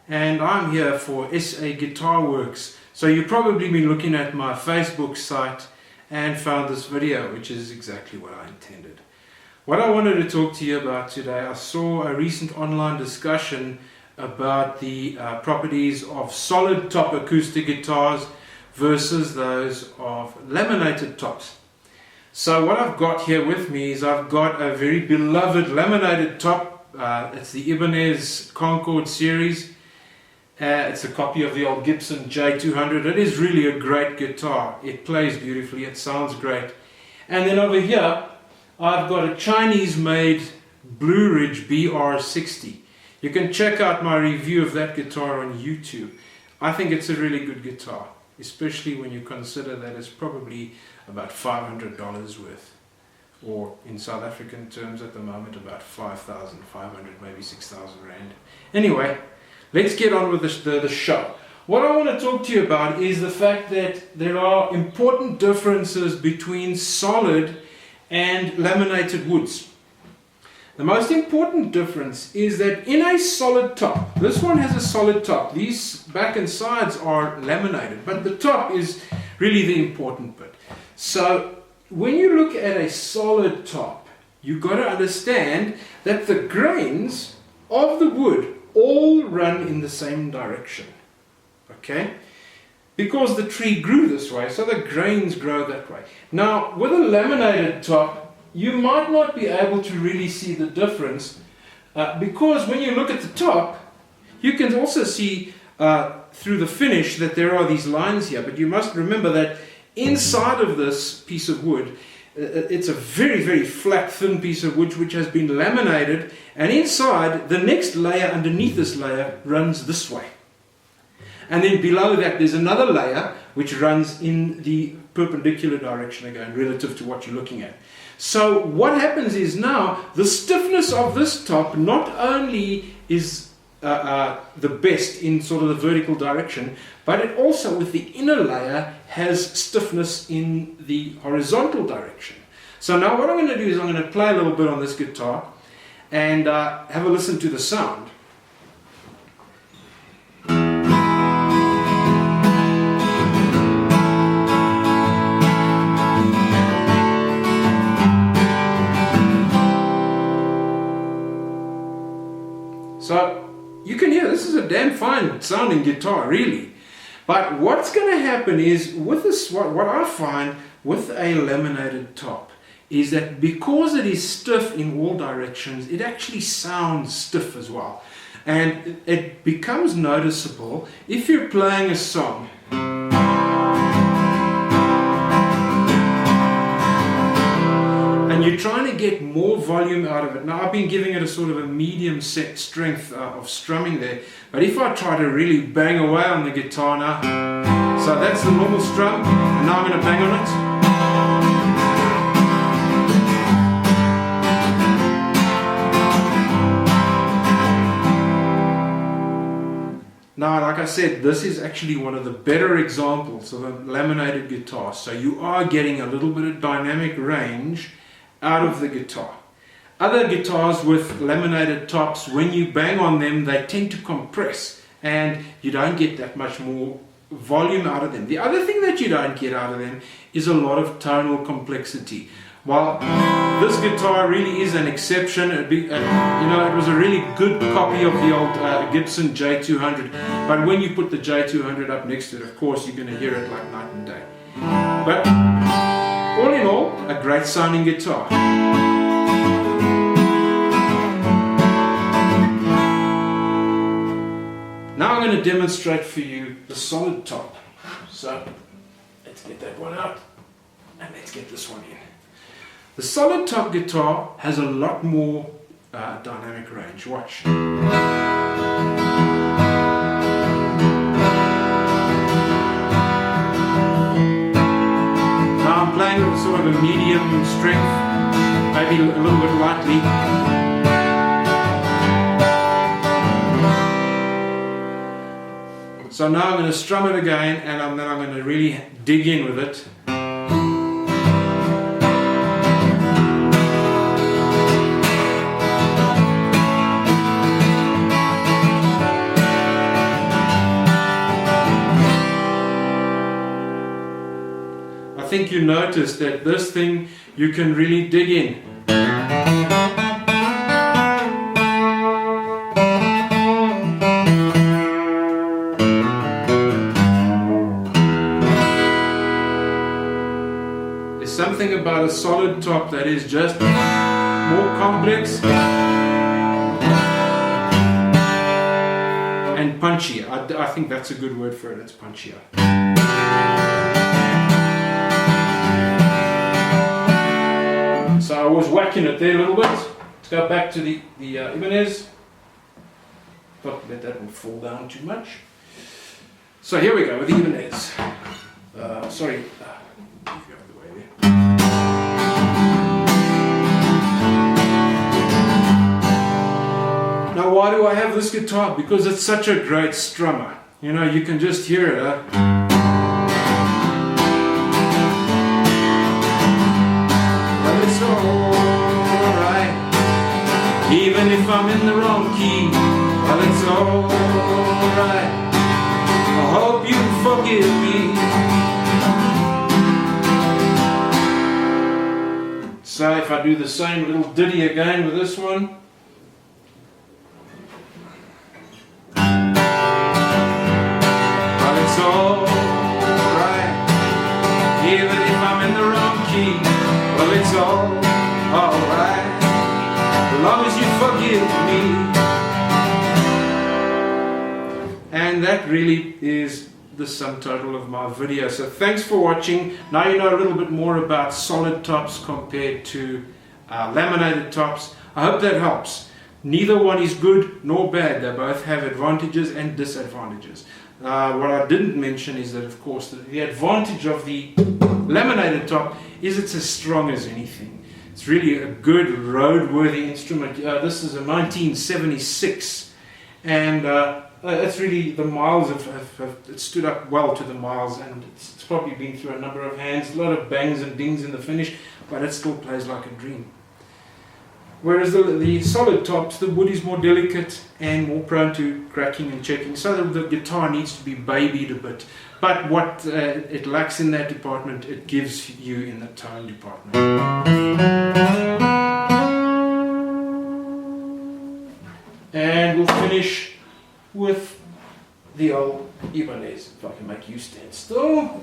and I'm here for SA Guitar Works. So you've probably been looking at my Facebook site and found this video, which is exactly what I intended. What I wanted to talk to you about today, I saw a recent online discussion about the properties of solid top acoustic guitars versus those of laminated tops. So what I've got here with me is I've got a very beloved laminated top. It's the Ibanez Concord series. It's a copy of the old Gibson J200. It is really a great guitar. It plays beautifully, it sounds great. And then over here I've got a Chinese made Blueridge BR-60. You can check out my review of that guitar on YouTube. I think it's a really good guitar, especially when you consider that it's probably about $500 worth, or in South African terms at the moment about 5,500, maybe 6,000 rand. Anyway, let's get on with the show. What I want to talk to you about is the fact that there are important differences between solid and laminated woods. The most important difference is that in a solid top, this one has a solid top, these back and sides are laminated, but the top is really the important bit. So when you look at a solid top, you've got to understand that the grains of the wood all run in the same direction, okay? Because the tree grew this way, so the grains grow that way. Now with a laminated top, you might not be able to really see the difference because when you look at the top, you can also see through the finish that there are these lines here, but you must remember that inside of this piece of wood, it's a very, very flat, thin piece of wood which has been laminated, and inside, the next layer underneath this layer runs this way. And then below that there's another layer which runs in the perpendicular direction again, relative to what you're looking at. So what happens is now, the stiffness of this top not only is the best in sort of the vertical direction, but it also with the inner layer has stiffness in the horizontal direction. So now what I'm going to do is I'm going to play a little bit on this guitar and have a listen to the sound. So you can hear this is a damn fine sounding guitar, really. But what's going to happen is with this, what I find with a laminated top is that because it is stiff in all directions, it actually sounds stiff as well. And it becomes noticeable if you're playing a song and you're trying to get more volume out of it. Now I've been giving it a sort of a medium set strength of strumming there, but if I try to really bang away on the guitar now, so that's the normal strum, and now I'm going to bang on it. Now, like I said, this is actually one of the better examples of a laminated guitar, so you are getting a little bit of dynamic range out of the guitar. Other guitars with laminated tops, when you bang on them, they tend to compress and you don't get that much more volume out of them. The other thing that you don't get out of them is a lot of tonal complexity. While this guitar really is an exception, it was a really good copy of the old Gibson J200, but when you put the J200 up next to it, of course you're going to hear it like night and day. But all in all, a great sounding guitar. Now I'm going to demonstrate for you the solid top. So let's get that one out and let's get this one in. The solid top guitar has a lot more dynamic range. Watch. Now I'm playing with sort of a medium strength, maybe a little bit lightly. So now I'm going to strum it again, and then I'm going to really dig in with it. think you noticed that this thing you can really dig in. There's something about a solid top that is just more complex and punchier. I think that's a good word for it, it's punchier. So I was whacking it there a little bit. Let's go back to the Ibanez. Don't let that one fall down too much. So here we go with the Ibanez. Sorry, move you out of the way there. Now why do I have this guitar? Because it's such a great strummer. You know, you can just hear it. But it's alright, even if I'm in the wrong key. Well, it's alright, I hope you forgive me. So if I do the same little ditty again with this one. Well, it's alright, even if I'm in the wrong key. Well, it's alright, as long as you forgive me. And that really is the sum total of my video. So thanks for watching. Now you know a little bit more about solid tops compared to laminated tops. I hope that helps. Neither one is good nor bad. They both have advantages and disadvantages. What I didn't mention is that, of course, the advantage of the laminated top is it's as strong as anything. It's really a good roadworthy instrument. This is a 1976, and it's really, the miles have it stood up well to the miles, and it's probably been through a number of hands, a lot of bangs and dings in the finish, but it still plays like a dream. Whereas the solid tops, the wood is more delicate and more prone to cracking and checking, so the guitar needs to be babied a bit. But what it lacks in that department, it gives you in the tone department. And we'll finish with the old Ibanez, if I can make you stand still.